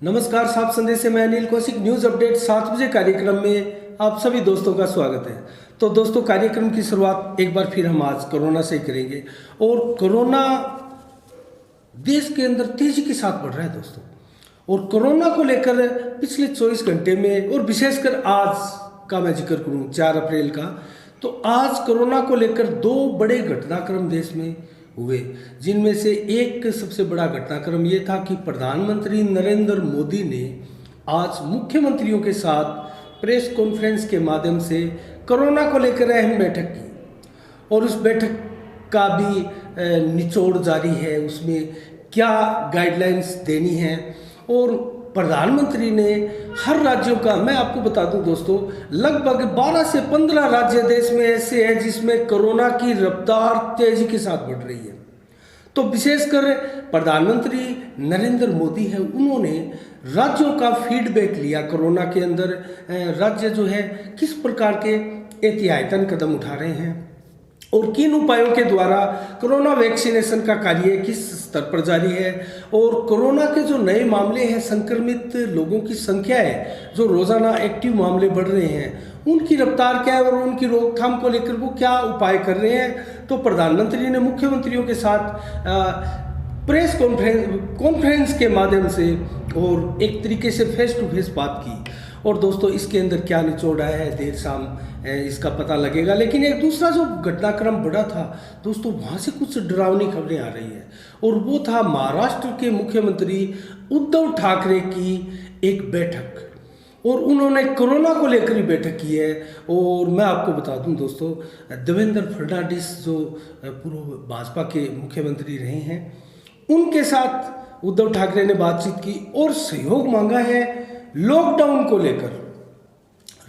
नमस्कार, साफ संदेश से मैं अनिल कौशिक। न्यूज़ अपडेट 7 बजे कार्यक्रम में आप सभी दोस्तों का स्वागत है। तो दोस्तों, कार्यक्रम की शुरुआत एक बार फिर हम आज कोरोना से करेंगे। और कोरोना देश के अंदर तेजी के साथ बढ़ रहा है दोस्तों। और कोरोना को लेकर पिछले 24 घंटे में और विशेषकर आज का मैं जिक्र करूँ 4 अप्रैल का, तो आज कोरोना को लेकर 2 बड़े घटनाक्रम देश में हुए, जिनमें से एक सबसे बड़ा घटनाक्रम ये था कि प्रधानमंत्री नरेंद्र मोदी ने आज मुख्यमंत्रियों के साथ प्रेस कॉन्फ्रेंस के माध्यम से कोरोना को लेकर अहम बैठक की। और उस बैठक का भी निचोड़ जारी है, उसमें क्या गाइडलाइंस देनी है। और प्रधानमंत्री ने हर राज्यों का, मैं आपको बता दूं दोस्तों, लगभग 12 से 15 राज्य देश में ऐसे हैं जिसमें कोरोना की रफ्तार तेजी के साथ बढ़ रही है। तो विशेषकर प्रधानमंत्री नरेंद्र मोदी है, उन्होंने राज्यों का फीडबैक लिया। कोरोना के अंदर राज्य जो है किस प्रकार के एहतियातन कदम उठा रहे हैं और किन उपायों के द्वारा कोरोना वैक्सीनेशन का कार्य किस स्तर पर जारी है। और कोरोना के जो नए मामले हैं, संक्रमित लोगों की संख्या है, जो रोजाना एक्टिव मामले बढ़ रहे हैं, उनकी रफ्तार क्या है और उनकी रोकथाम को लेकर वो क्या उपाय कर रहे हैं। तो प्रधानमंत्री ने मुख्यमंत्रियों के साथ प्रेस कॉन्फ्रेंस के माध्यम से और एक तरीके से फेस टू फेस बात की। और दोस्तों, इसके अंदर क्या निचोड़ आया है, देर शाम इसका पता लगेगा। लेकिन एक दूसरा जो घटनाक्रम बढ़ा था दोस्तों, वहाँ से कुछ डरावनी खबरें आ रही है। और वो था महाराष्ट्र के मुख्यमंत्री उद्धव ठाकरे की एक बैठक, और उन्होंने कोरोना को लेकर ही बैठक की है। और मैं आपको बता दूं दोस्तों, देवेंद्र फडणवीस जो पूर्व भाजपा के मुख्यमंत्री रहे हैं, उनके साथ उद्धव ठाकरे ने बातचीत की और सहयोग मांगा है लॉकडाउन को लेकर।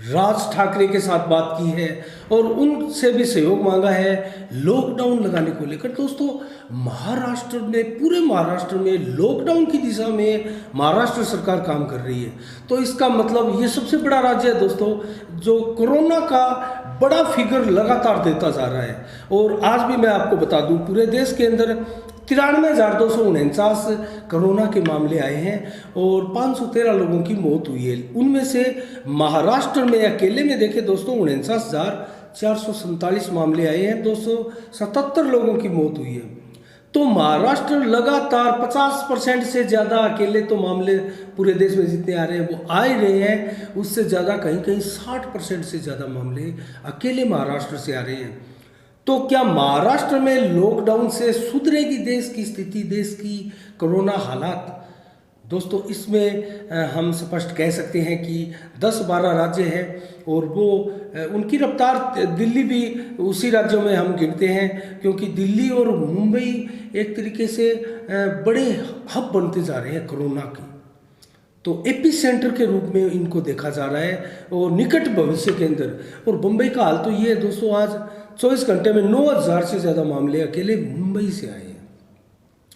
राज ठाकरे के साथ बात की है और उनसे भी सहयोग मांगा है लॉकडाउन लगाने को लेकर। दोस्तों, महाराष्ट्र में, पूरे महाराष्ट्र में लॉकडाउन की दिशा में महाराष्ट्र सरकार काम कर रही है। तो इसका मतलब ये सबसे बड़ा राज्य है दोस्तों, जो कोरोना का बड़ा फिगर लगातार देता जा रहा है। और आज भी मैं आपको बता दूं, पूरे देश के अंदर 93,249 कोरोना के मामले आए हैं और 513 लोगों की मौत हुई है। उनमें से महाराष्ट्र में अकेले में देखें दोस्तों, 49,447 मामले आए हैं, 277 लोगों की मौत हुई है। तो महाराष्ट्र लगातार 50% से ज़्यादा, अकेले तो मामले पूरे देश में जितने आ रहे हैं वो आ ही रहे हैं, उससे ज़्यादा कहीं कहीं 60% से ज़्यादा मामले अकेले महाराष्ट्र से आ रहे हैं। तो क्या महाराष्ट्र में लॉकडाउन से सुधरेगी देश की स्थिति, देश की कोरोना हालात? दोस्तों, इसमें हम स्पष्ट कह सकते हैं कि 10-12 राज्य हैं और वो उनकी रफ्तार, दिल्ली भी उसी राज्यों में हम गिनते हैं, क्योंकि दिल्ली और मुंबई एक तरीके से बड़े हब बनते जा रहे हैं कोरोना की। तो एपी सेंटर के रूप में इनको देखा जा रहा है और निकट भविष्य के अंदर। और मुंबई का हाल तो ये है दोस्तों, आज 24 घंटे में 9,000 से ज़्यादा मामले अकेले मुंबई से आए हैं।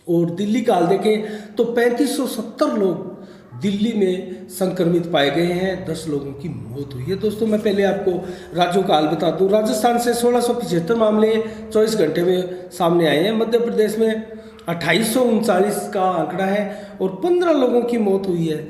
और दिल्ली का हाल देखें तो 3570 लोग दिल्ली में संक्रमित पाए गए हैं, 10 लोगों की मौत हुई है। दोस्तों, मैं पहले आपको राज्यों का हाल बता दूं। राजस्थान से 1675 मामले 24 घंटे में सामने आए हैं। मध्य प्रदेश में 2839 का आंकड़ा है और 15 लोगों की मौत हुई है।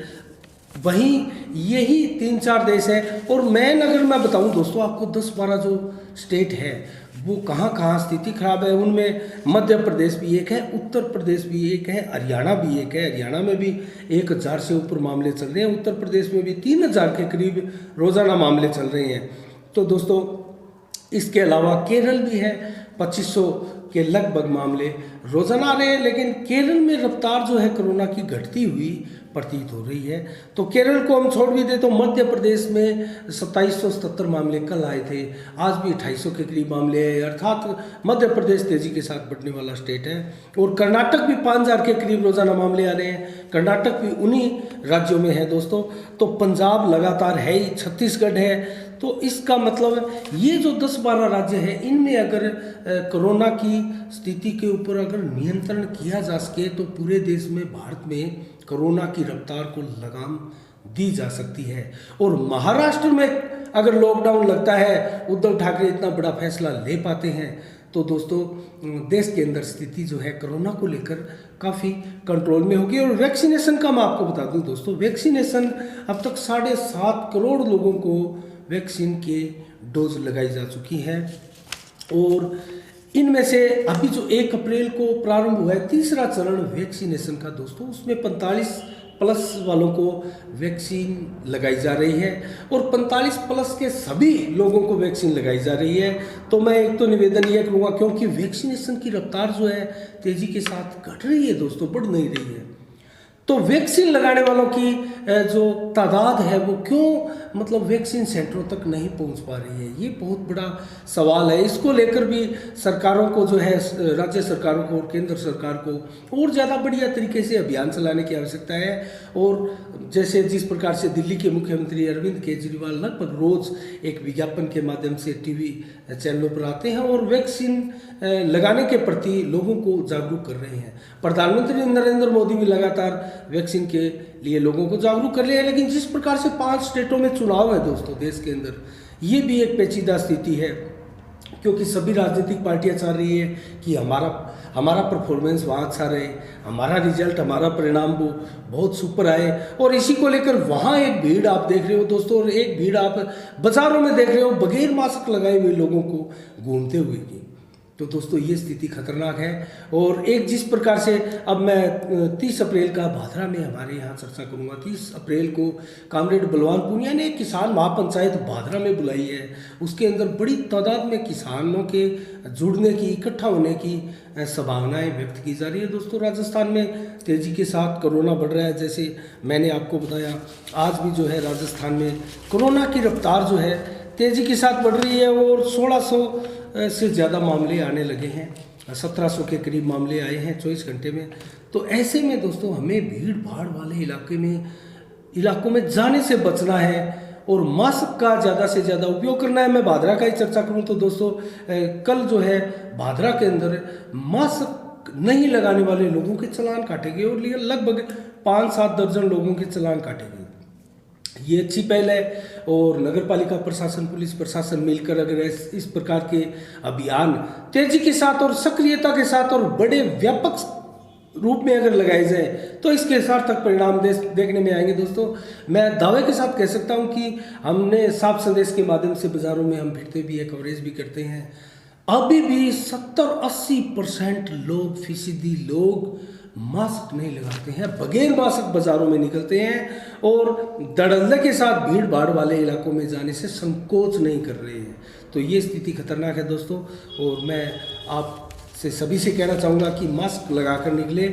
वहीं यही 3-4 देश है। और अगर मैं बताऊं दोस्तों आपको, 10-12 जो स्टेट है वो कहाँ कहाँ स्थिति खराब है, उनमें मध्य प्रदेश भी एक है, उत्तर प्रदेश भी एक है, हरियाणा भी एक है। हरियाणा में भी 1000 से ऊपर मामले चल रहे हैं। उत्तर प्रदेश में भी 3000 के करीब रोज़ाना मामले चल रहे हैं। तो दोस्तों, इसके अलावा केरल भी है, 2500 के लगभग मामले रोजाना आ रहे हैं। लेकिन केरल में रफ्तार जो है कोरोना की घटती हुई प्रतीत हो रही है। तो केरल को हम छोड़ भी दें तो मध्य प्रदेश में 2777 मामले कल आए थे, आज भी 2800 के करीब मामले हैं। अर्थात मध्य प्रदेश तेजी के साथ बढ़ने वाला स्टेट है। और कर्नाटक भी 5000 के करीब रोजाना मामले आ रहे हैं। कर्नाटक भी उन्हीं राज्यों में है दोस्तों। तो पंजाब लगातार है ही, छत्तीसगढ़ है। तो इसका मतलब ये जो 10-12 राज्य हैं, इनमें अगर कोरोना की स्थिति के ऊपर अगर नियंत्रण किया जा सके तो पूरे देश में, भारत में कोरोना की रफ्तार को लगाम दी जा सकती है। और महाराष्ट्र में अगर लॉकडाउन लगता है, उद्धव ठाकरे इतना बड़ा फैसला ले पाते हैं, तो दोस्तों देश के अंदर स्थिति जो है कोरोना को लेकर काफ़ी कंट्रोल में होगी। और वैक्सीनेशन का मैं आपको बता दूं दोस्तों, वैक्सीनेशन अब तक 7.5 करोड़ लोगों को वैक्सीन के डोज लगाई जा चुकी है। और इनमें से अभी जो 1 अप्रैल को प्रारंभ हुआ है तीसरा चरण वैक्सीनेशन का दोस्तों, उसमें 45 प्लस वालों को वैक्सीन लगाई जा रही है और 45 प्लस के सभी लोगों को वैक्सीन लगाई जा रही है। तो मैं एक तो निवेदन ये करूँगा, क्योंकि वैक्सीनेशन की रफ्तार जो है तेज़ी के साथ घट रही है दोस्तों, बढ़ नहीं रही है। तो वैक्सीन लगाने वालों की जो तादाद है वो क्यों मतलब वैक्सीन सेंटरों तक नहीं पहुंच पा रही है, ये बहुत बड़ा सवाल है। इसको लेकर भी सरकारों को जो है, राज्य सरकारों को और केंद्र सरकार को और ज़्यादा बढ़िया तरीके से अभियान चलाने की आवश्यकता है। और जैसे जिस प्रकार से दिल्ली के मुख्यमंत्री अरविंद केजरीवाल लगभग रोज़ एक विज्ञापन के माध्यम से टीवी चैनलों पर आते हैं और वैक्सीन लगाने के प्रति लोगों को जागरूक कर रहे हैं। प्रधानमंत्री नरेंद्र मोदी भी लगातार वैक्सीन के लिए लोगों को जागरूक कर रहे हैं। लेकिन जिस प्रकार से 5 स्टेटों में चुनाव है दोस्तों देश के अंदर, ये भी एक पेचीदा स्थिति है, क्योंकि सभी राजनीतिक पार्टियां चाह रही है कि हमारा परफॉर्मेंस वहाँ अच्छा रहे, हमारा रिजल्ट, हमारा परिणाम वो बहुत सुपर आए। और इसी को लेकर वहाँ एक भीड़ आप देख रहे हो दोस्तों, और एक भीड़ आप बाजारों में देख रहे हो बगैर मास्क लगाए हुए लोगों को घूमते हुए की। तो दोस्तों ये स्थिति खतरनाक है। और एक जिस प्रकार से अब मैं 30 अप्रैल का भादरा में हमारे यहाँ चर्चा करूँगा। 30 अप्रैल को कामरेड बलवान पूनिया ने किसान महापंचायत भादरा में बुलाई है। उसके अंदर बड़ी तादाद में किसानों के जुड़ने की, इकट्ठा होने की संभावनाएं व्यक्त की जा रही है। दोस्तों राजस्थान में तेज़ी के साथ कोरोना बढ़ रहा है। जैसे मैंने आपको बताया, आज भी जो है राजस्थान में कोरोना की रफ्तार जो है तेज़ी के साथ बढ़ रही है और 1600 से ज़्यादा मामले आने लगे हैं। 1700 के करीब मामले आए हैं 24 घंटे में। तो ऐसे में दोस्तों हमें भीड़ भाड़ वाले इलाकों में जाने से बचना है और मास्क का ज़्यादा से ज़्यादा उपयोग करना है। मैं भादरा का ही चर्चा करूं तो दोस्तों कल जो है भादरा के अंदर मास्क नहीं लगाने वाले लोगों के चालान काटेंगे और लगभग 5-7 दर्जन लोगों के चालान काटेंगे। ये अच्छी पहल है। और नगर पालिका प्रशासन, पुलिस प्रशासन मिलकर अगर इस प्रकार के अभियान तेजी के साथ और सक्रियता के साथ और बड़े व्यापक रूप में अगर लगाए जाए तो इसके सार्थक परिणाम देखने में आएंगे। दोस्तों मैं दावे के साथ कह सकता हूं कि हमने साफ संदेश के माध्यम से बाजारों में हम फिरते भी है, कवरेज भी करते हैं। अभी भी 70-80% लोग, फीसदी लोग मास्क नहीं लगाते हैं, बगैर मास्क बाजारों में निकलते हैं और धड़ल्ले के साथ भीड़ भाड़ वाले इलाकों में जाने से संकोच नहीं कर रहे हैं। तो ये स्थिति खतरनाक है दोस्तों। और मैं आपसे सभी से कहना चाहूँगा कि मास्क लगाकर निकले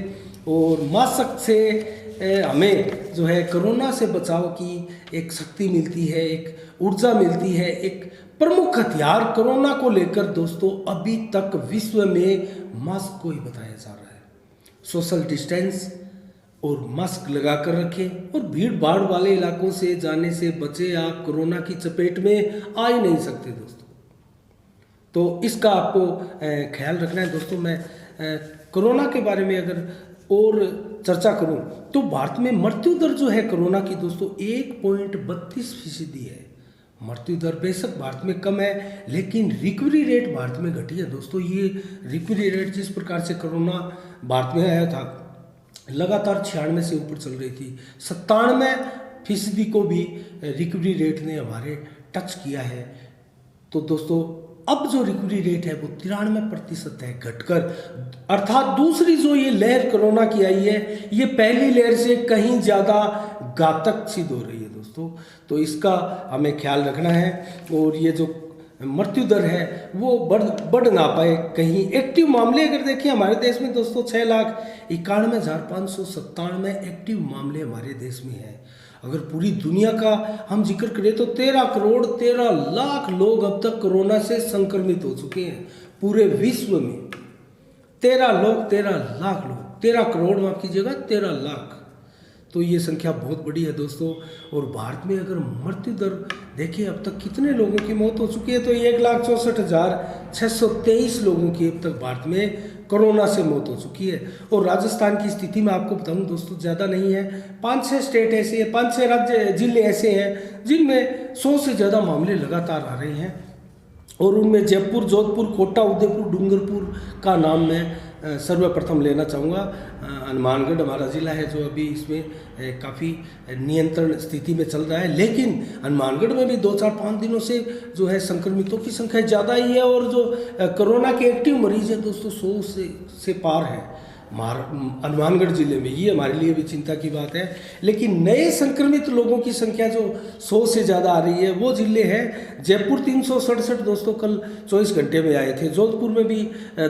और मास्क से हमें जो है कोरोना से बचाव की एक शक्ति मिलती है, एक ऊर्जा मिलती है, एक प्रमुख हथियार कोरोना को लेकर दोस्तों अभी तक विश्व में मास्क को ही बताया जा रहा है। सोशल डिस्टेंस और मास्क लगा कर रखें और भीड़ भाड़ वाले इलाकों से जाने से बचे। आप कोरोना की चपेट में आ ही नहीं सकते दोस्तों। तो इसका आपको ख्याल रखना है दोस्तों। मैं कोरोना के बारे में अगर और चर्चा करूं तो भारत में मृत्यु दर जो है कोरोना की दोस्तों 1.32% है। मृत्यु दर बेशक भारत में कम है, लेकिन रिकवरी रेट भारत में घटी है दोस्तों। ये रिकवरी रेट जिस प्रकार से कोरोना भारत में आया था लगातार 96 से ऊपर चल रही थी, 97% को भी रिकवरी रेट ने हमारे टच किया है। तो दोस्तों अब जो रिकवरी रेट है वो 93% है, घटकर, अर्थात दूसरी जो ये लहर कोरोना की आई है ये पहली लहर से कहीं ज़्यादा घातक सिद्ध हो रही है दोस्तों। तो इसका हमें ख्याल रखना है और ये जो मृत्यु दर है वो बढ़ ना पाए कहीं। एक्टिव मामले अगर देखें हमारे देश में दोस्तों 6,91,597 एक्टिव मामले हमारे देश में हैं। अगर पूरी दुनिया का हम जिक्र करें तो 13,13,00,000 लोग अब तक कोरोना से संक्रमित हो चुके हैं पूरे विश्व में। 13,00,000 लोग, 13 करोड़ माफ कीजिएगा, 13 लाख। तो ये संख्या बहुत बड़ी है दोस्तों। और भारत में अगर मृत्यु दर देखें अब तक कितने लोगों की मौत हो चुकी है तो 1,64,623 लोगों की अब तक भारत में कोरोना से मौत हो चुकी है। और राजस्थान की स्थिति में आपको बताऊं दोस्तों ज़्यादा नहीं है, 5-6 स्टेट ऐसे हैं, 5-6 जिले ऐसे हैं जिनमें 100 से ज़्यादा मामले लगातार आ रहे हैं। और उनमें जयपुर, जोधपुर, कोटा, उदयपुर, डूंगरपुर का नाम मैं सर्वप्रथम लेना चाहूँगा। हनुमानगढ़ हमारा ज़िला है जो अभी इसमें काफ़ी नियंत्रण स्थिति में चल रहा है, लेकिन हनुमानगढ़ में भी 2-4-5 दिनों से जो है संक्रमितों की संख्या ज़्यादा ही है और जो कोरोना के एक्टिव मरीज है दोस्तों 100 से पार है हनुमानगढ़ जिले में। ये हमारे लिए भी चिंता की बात है। लेकिन नए संक्रमित लोगों की संख्या जो 100 से ज़्यादा आ रही है वो जिले हैं जयपुर 367 दोस्तों कल 24 घंटे में आए थे, जोधपुर में भी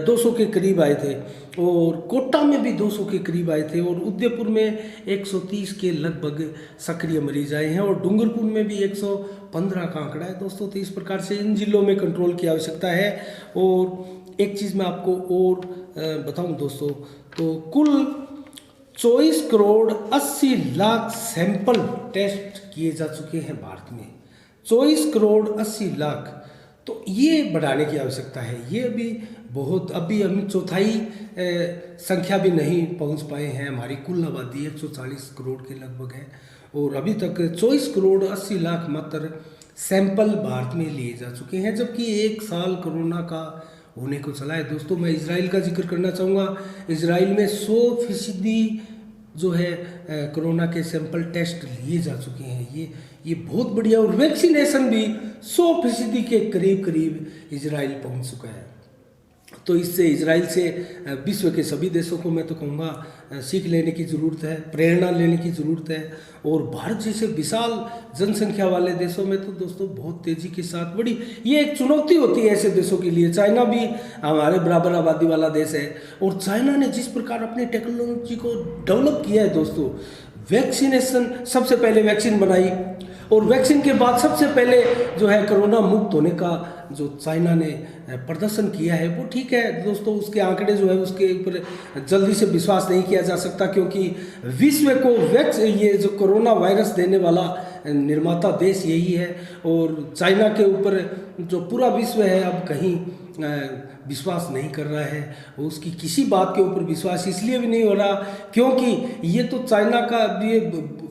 200 के करीब आए थे और कोटा में भी 200 के करीब आए थे और उदयपुर में 130 के लगभग सक्रिय मरीज आए हैं और डूंगरपुर में भी 115 का आंकड़ा है दोस्तों। तो इस प्रकार से इन जिलों में कंट्रोल की आवश्यकता है। और एक चीज़ मैं आपको और बताऊं दोस्तों, तो कुल 24 करोड़ 80 लाख सैंपल टेस्ट किए जा चुके हैं भारत में, 24 करोड़ 80 लाख। तो ये बढ़ाने की आवश्यकता है। ये अभी बहुत, अभी हम चौथाई संख्या भी नहीं पहुंच पाए हैं। हमारी कुल आबादी 140 करोड़ के लगभग है और अभी तक 24 करोड़ 80 लाख मात्र सैंपल भारत में लिए जा चुके हैं, जबकि 1 साल कोरोना का होने को चला है दोस्तों। मैं इजराइल का जिक्र करना चाहूँगा। इजराइल में 100% जो है कोरोना के सैंपल टेस्ट लिए जा चुके हैं। ये बहुत बढ़िया, और वैक्सीनेशन भी 100% के करीब इजराइल पहुंच चुका है। तो इससे इजराइल से विश्व के सभी देशों को मैं तो कहूँगा सीख लेने की ज़रूरत है, प्रेरणा लेने की ज़रूरत है। और भारत जैसे विशाल जनसंख्या वाले देशों में तो दोस्तों बहुत तेज़ी के साथ बड़ी ये एक चुनौती होती है ऐसे देशों के लिए। चाइना भी हमारे बराबर आबादी वाला देश है और चाइना ने जिस प्रकार अपनी टेक्नोलॉजी को डेवलप किया है दोस्तों, वैक्सीनेशन सबसे पहले वैक्सीन बनाई और वैक्सीन के बाद सबसे पहले जो है कोरोना मुक्त होने का जो चाइना ने प्रदर्शन किया है वो ठीक है दोस्तों। उसके आंकड़े जो है उसके ऊपर जल्दी से विश्वास नहीं किया जा सकता, क्योंकि विश्व को ये जो कोरोना वायरस देने वाला निर्माता देश यही है और चाइना के ऊपर जो पूरा विश्व है अब कहीं विश्वास नहीं कर रहा है। उसकी किसी बात के ऊपर विश्वास इसलिए भी नहीं हो रहा क्योंकि ये तो चाइना का ये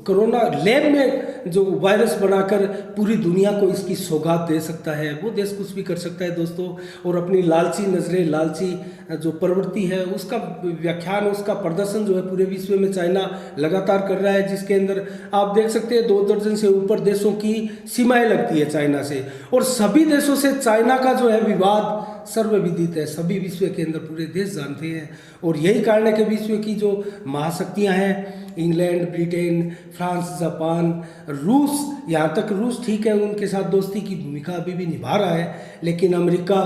कोरोना लैब में जो वायरस बनाकर पूरी दुनिया को इसकी सौगात दे सकता है, वो देश कुछ भी कर सकता है दोस्तों। और अपनी लालची नज़रें, लालची जो प्रवृत्ति है उसका व्याख्यान, उसका प्रदर्शन जो है पूरे विश्व में चाइना लगातार कर रहा है, जिसके अंदर आप देख सकते हैं 2 दर्जन से ऊपर देशों की सीमाएं लगती है चाइना से। और सभी देशों से चाइना का जो है विवाद सर्वविदित है, सभी विश्व के अंदर पूरे देश जानते हैं। और यही कारण है कि विश्व की जो महाशक्तियां हैं, इंग्लैंड, ब्रिटेन, फ्रांस, जापान, रूस, यहाँ तक रूस ठीक है उनके साथ दोस्ती की भूमिका अभी भी निभा रहा है, लेकिन अमेरिका,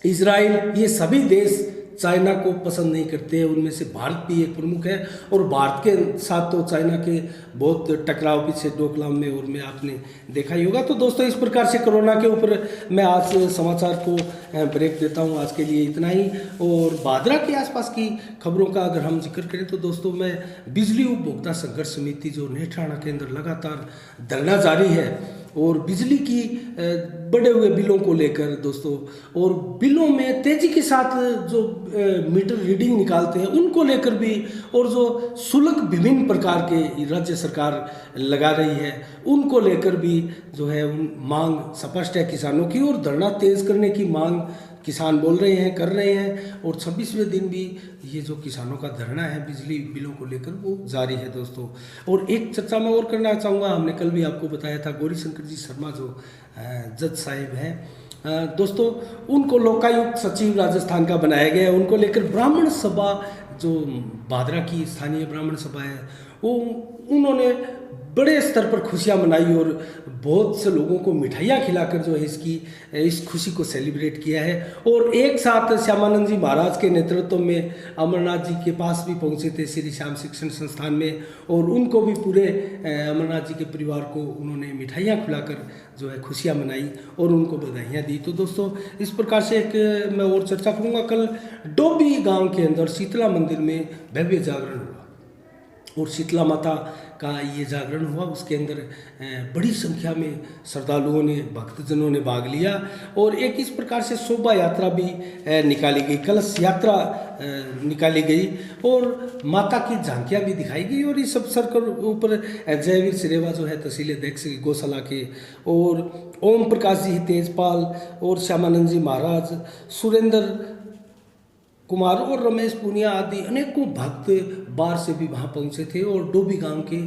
इजराइल, ये सभी देश चाइना को पसंद नहीं करते हैं। उनमें से भारत भी एक प्रमुख है और भारत के साथ तो चाइना के बहुत टकराव पीछे डोकलाम में और में आपने देखा ही होगा। तो दोस्तों इस प्रकार से कोरोना के ऊपर मैं आज समाचार को ब्रेक देता हूं। आज के लिए इतना ही। और भादरा के आसपास की खबरों का अगर हम जिक्र करें तो दोस्तों मैं बिजली उपभोक्ता संघर्ष समिति जो नेत्राणा के अंदर लगातार धरना जारी है और बिजली की बढ़े हुए बिलों को लेकर दोस्तों, और बिलों में तेज़ी के साथ जो मीटर रीडिंग निकालते हैं उनको लेकर भी, और जो शुल्क विभिन्न प्रकार के राज्य सरकार लगा रही है उनको लेकर भी जो है मांग स्पष्ट है किसानों की, और धरना तेज करने की मांग किसान बोल रहे हैं, कर रहे हैं। और 26वें दिन भी ये जो किसानों का धरना है बिजली बिलों को लेकर वो जारी है दोस्तों। और एक चर्चा मैं और करना चाहूँगा, हमने कल भी आपको बताया था, गौरी शंकर जी शर्मा जो जज साहिब हैं दोस्तों, उनको लोकायुक्त सचिव राजस्थान का बनाया गया है। उनको लेकर ब्राह्मण सभा जो भादरा की स्थानीय ब्राह्मण सभा है वो उन्होंने बड़े स्तर पर खुशियां मनाई और बहुत से लोगों को मिठाइयाँ खिलाकर जो है इस खुशी को सेलिब्रेट किया है। और एक साथ श्यामानंद जी महाराज के नेतृत्व में अमरनाथ जी के पास भी पहुँचे थे श्री श्याम शिक्षण संस्थान में, और उनको भी पूरे अमरनाथ जी के परिवार को उन्होंने मिठाइयाँ खिलाकर जो है खुशियाँ मनाई और उनको बधाइयाँ दी। तो दोस्तों इस प्रकार से एक मैं और चर्चा करूँगा। कल डोबी गाँव के अंदर शीतला मंदिर में भव्य जागरण हुआ और शीतला माता का ये जागरण हुआ, उसके अंदर बड़ी संख्या में श्रद्धालुओं ने, भक्तजनों ने भाग लिया और एक इस प्रकार से शोभा यात्रा भी निकाली गई, कलश यात्रा निकाली गई और माता की झांकियाँ भी दिखाई गई। और इस अवसर के ऊपर जयवीर सिरेवा जो है तहसील अध्यक्ष गौशाला के, और ओम प्रकाश जी तेजपाल और श्यामानंद जी महाराज, सुरेंद्र कुमार और रमेश पुनिया आदि अनेकों भक्त बाहर से भी वहाँ पहुँचे थे और डोभी गांव के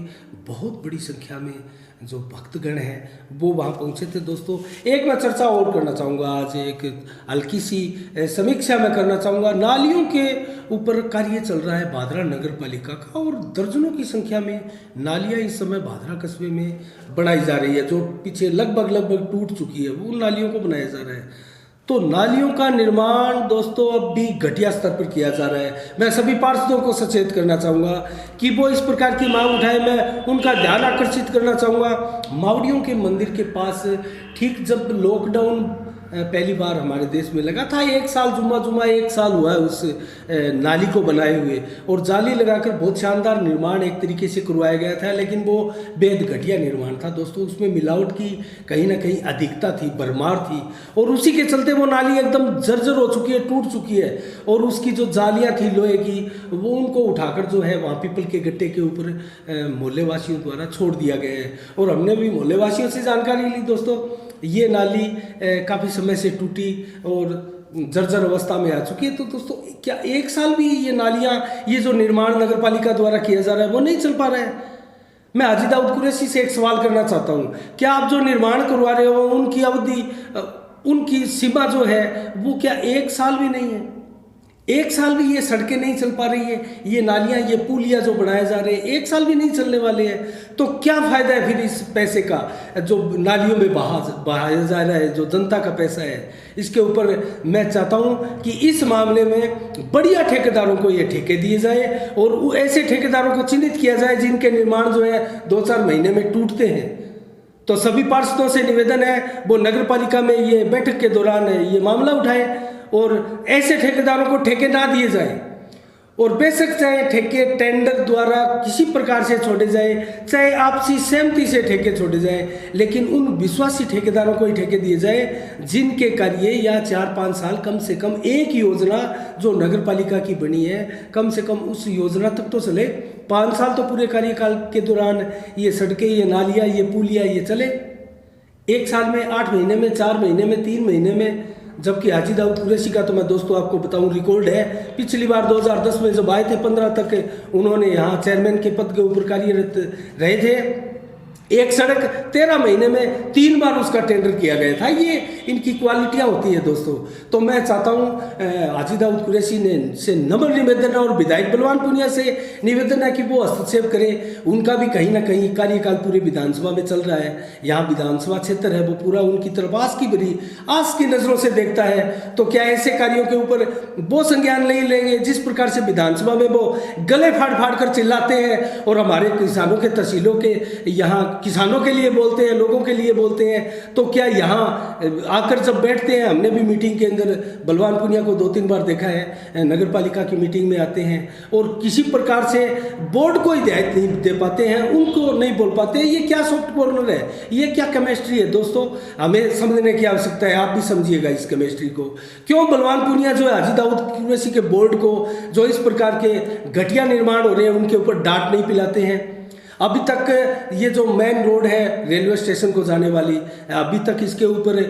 बहुत बड़ी संख्या में जो भक्तगण हैं वो वहाँ पहुँचे थे। दोस्तों, एक मैं चर्चा और करना चाहूँगा, आज एक हल्की सी समीक्षा मैं करना चाहूँगा। नालियों के ऊपर कार्य चल रहा है भादरा नगर पालिका का और दर्जनों की संख्या में नालियाँ इस समय भादरा कस्बे में बनाई जा रही है, जो पीछे लगभग टूट चुकी है, वो नालियों को बनाया जा रहा है। तो नालियों का निर्माण दोस्तों अब भी घटिया स्तर पर किया जा रहा है। मैं सभी पार्षदों को सचेत करना चाहूँगा कि वो इस प्रकार की मांग उठाए, मैं उनका ध्यान आकर्षित करना चाहूँगा। मावड़ियों के मंदिर के पास ठीक जब लॉकडाउन पहली बार हमारे देश में लगा था, एक साल हुआ है उस नाली को बनाए हुए, और जाली लगाकर बहुत शानदार निर्माण एक तरीके से करवाया गया था, लेकिन वो बेहद घटिया निर्माण था दोस्तों। उसमें मिलावट की कहीं ना कहीं अधिकता थी, भरमार थी, और उसी के चलते वो नाली एकदम जर्जर हो चुकी है, टूट चुकी है। और उसकी जो जालियाँ थी लोहे की, वो उनको उठाकर जो है वहाँ पीपल के गट्टे के ऊपर मोहल्ले वासियों द्वारा छोड़ दिया गया है। और हमने भी मोहल्ले वासियों से जानकारी ली दोस्तों, ये नाली काफ़ी समय से टूटी और जर्जर अवस्था में आ चुकी है। तो दोस्तों, क्या एक साल भी ये नालियाँ, ये जो निर्माण नगर पालिका द्वारा किया जा रहा है वो नहीं चल पा रहा है? मैं हाजी दाऊद कुरैशी से एक सवाल करना चाहता हूँ, क्या आप जो निर्माण करवा रहे हो उनकी अवधि, उनकी सीमा जो है वो क्या एक साल भी नहीं है? एक साल भी ये सड़कें नहीं चल पा रही है, ये नालियाँ, ये पुलिया जो बनाए जा रहे हैं एक साल भी नहीं चलने वाले हैं, तो क्या फ़ायदा है फिर इस पैसे का जो नालियों में बहाया जा रहा है, जो जनता का पैसा है। इसके ऊपर मैं चाहता हूँ कि इस मामले में बढ़िया ठेकेदारों को ये ठेके दिए जाए और ऐसे ठेकेदारों को चिन्हित किया जाए जिनके निर्माण जो है 2-4 महीने में टूटते हैं। तो सभी पार्षदों से निवेदन है वो नगर पालिका में ये बैठक के दौरान ये मामला उठाए और ऐसे ठेकेदारों को ठेके ना दिए जाए, और बेशक चाहे ठेके टेंडर द्वारा किसी प्रकार से छोड़े जाए, चाहे आपसी सहमति से ठेके छोड़े जाए, लेकिन उन विश्वासी ठेकेदारों को ही ठेके दिए जाए जिनके कार्य या 4-5 साल, कम से कम एक योजना जो नगर पालिका की बनी है कम से कम उस योजना तक तो चले। 5 साल तो पूरे कार्यकाल के दौरान ये सड़कें, ये नालियाँ, ये पुलिया ये चले। 1 साल में, 8 महीने में, 4 महीने में, 3 महीने में, जबकि हाजी दाऊद कुरैशी का तो मैं दोस्तों आपको बताऊं रिकॉर्ड है, पिछली बार 2010 में जब आए थे 15 तक उन्होंने यहाँ चेयरमैन के पद के ऊपर कार्यरत रहे थे, एक सड़क 13 महीने में 3 बार उसका टेंडर किया गया था। ये इनकी क्वालिटियाँ होती है दोस्तों। तो मैं चाहता हूँ हाजी दाऊद कुरैशी ने से नम्र निवेदन है और विधायक बलवान पुनिया से निवेदन है कि वो हस्तक्षेप करें। उनका भी कहीं ना कहीं कार्यकाल पूरे विधानसभा में चल रहा है, यहाँ विधानसभा क्षेत्र है वो पूरा उनकी तरफ आस की नज़रों से देखता है। तो क्या ऐसे कार्यों के ऊपर वो संज्ञान नहीं लेंगे जिस प्रकार से विधानसभा में वो गले फाड़ कर चिल्लाते हैं और हमारे किसानों के, तहसीलों के यहाँ किसानों के लिए बोलते हैं, लोगों के लिए बोलते हैं। तो क्या यहाँ आकर जब बैठते हैं, हमने भी मीटिंग के अंदर बलवान पुनिया को 2-3 बार देखा है, नगर पालिका की मीटिंग में आते हैं और किसी प्रकार से बोर्ड को हिदायत नहीं दे पाते हैं, उनको नहीं बोल पाते। ये क्या सॉफ्ट कॉर्नर है, ये क्या केमिस्ट्री है दोस्तों, हमें समझने की आवश्यकता है। आप भी समझिएगा इस केमिस्ट्री को। क्यों बलवान पुनिया जो है हाजी दाऊद कुरैशी के बोर्ड को, जो इस प्रकार के घटिया निर्माण हो रहे हैं उनके ऊपर डांट नहीं पिलाते हैं? अभी तक ये जो मेन रोड है रेलवे स्टेशन को जाने वाली, अभी तक इसके ऊपर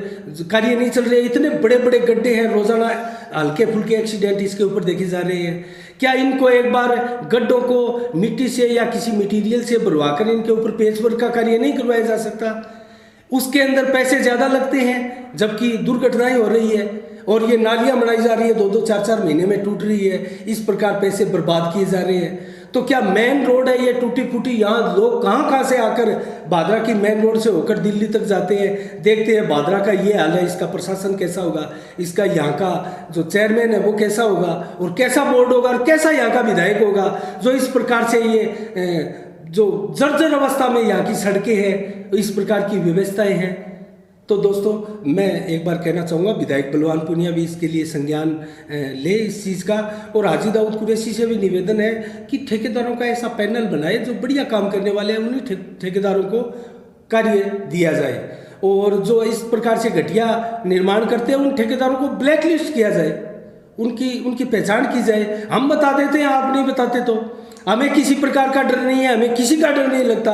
कार्य नहीं चल रहे। इतने बड़े बड़े गड्ढे हैं, रोजाना हल्के फुल्के एक्सीडेंट इसके ऊपर देखे जा रहे हैं। क्या इनको एक बार गड्ढों को मिट्टी से या किसी मटेरियल से भरवाकर इनके ऊपर पेचवर्क का कार्य नहीं करवाया जा सकता? उसके अंदर पैसे ज़्यादा लगते हैं जबकि दुर्घटनाएं हो रही है और ये नालियाँ बनाई जा रही है, 2-2, 4-4 महीने में टूट रही है। इस प्रकार पैसे बर्बाद किए जा रहे हैं। तो क्या मेन रोड है ये टूटी फूटी, यहाँ लोग कहाँ से आकर भादरा की मेन रोड से होकर दिल्ली तक जाते हैं, देखते हैं भादरा का ये हाल है, इसका प्रशासन कैसा होगा, इसका यहाँ का जो चेयरमैन है वो कैसा होगा और कैसा बोर्ड होगा और कैसा यहाँ का विधायक होगा जो इस प्रकार से ये जो जर्जर अवस्था में यहाँ की सड़कें हैं, इस प्रकार की व्यवस्थाएं हैं। तो दोस्तों मैं एक बार कहना चाहूँगा, विधायक बलवान पूनिया भी इसके लिए संज्ञान ले इस चीज़ का, और हाजी दाऊद कुरैशी से भी निवेदन है कि ठेकेदारों का ऐसा पैनल बनाए जो बढ़िया काम करने वाले हैं, उन्हीं ठेकेदारों को कार्य दिया जाए, और जो इस प्रकार से घटिया निर्माण करते हैं उन ठेकेदारों को ब्लैक लिस्ट किया जाए, उनकी पहचान की जाए। हम बता देते हैं, आप नहीं बताते तो हमें किसी प्रकार का डर नहीं है, हमें किसी का डर नहीं लगता,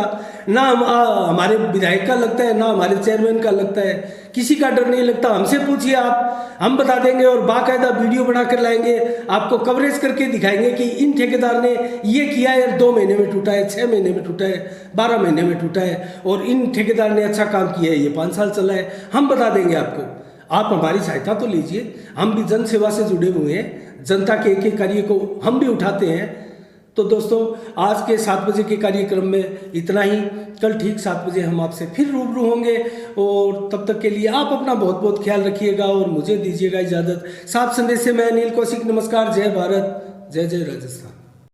ना हमारे विधायक का लगता है, ना हमारे चेयरमैन का लगता है, किसी का डर नहीं लगता। हमसे पूछिए आप, हम बता देंगे और बाकायदा वीडियो बना कर लाएंगे, आपको कवरेज करके दिखाएंगे कि इन ठेकेदार ने ये किया है, 2 महीने में टूटा है, 6 महीने में टूटा है, 12 महीने में टूटा है, और इन ठेकेदार ने अच्छा काम किया है, ये 5 साल चला है। हम बता देंगे आपको, आप हमारी सहायता तो लीजिए। हम भी जन सेवा से जुड़े हुए हैं, जनता के एक एक कार्य को हम भी उठाते हैं। तो दोस्तों आज के 7 बजे के कार्यक्रम में इतना ही। कल ठीक 7 बजे हम आपसे फिर रूबरू होंगे, और तब तक के लिए आप अपना बहुत बहुत ख्याल रखिएगा और मुझे दीजिएगा इजाज़त। साफ संदेश से मैं अनिल कौशिक, नमस्कार, जय भारत, जय जय राजस्थान।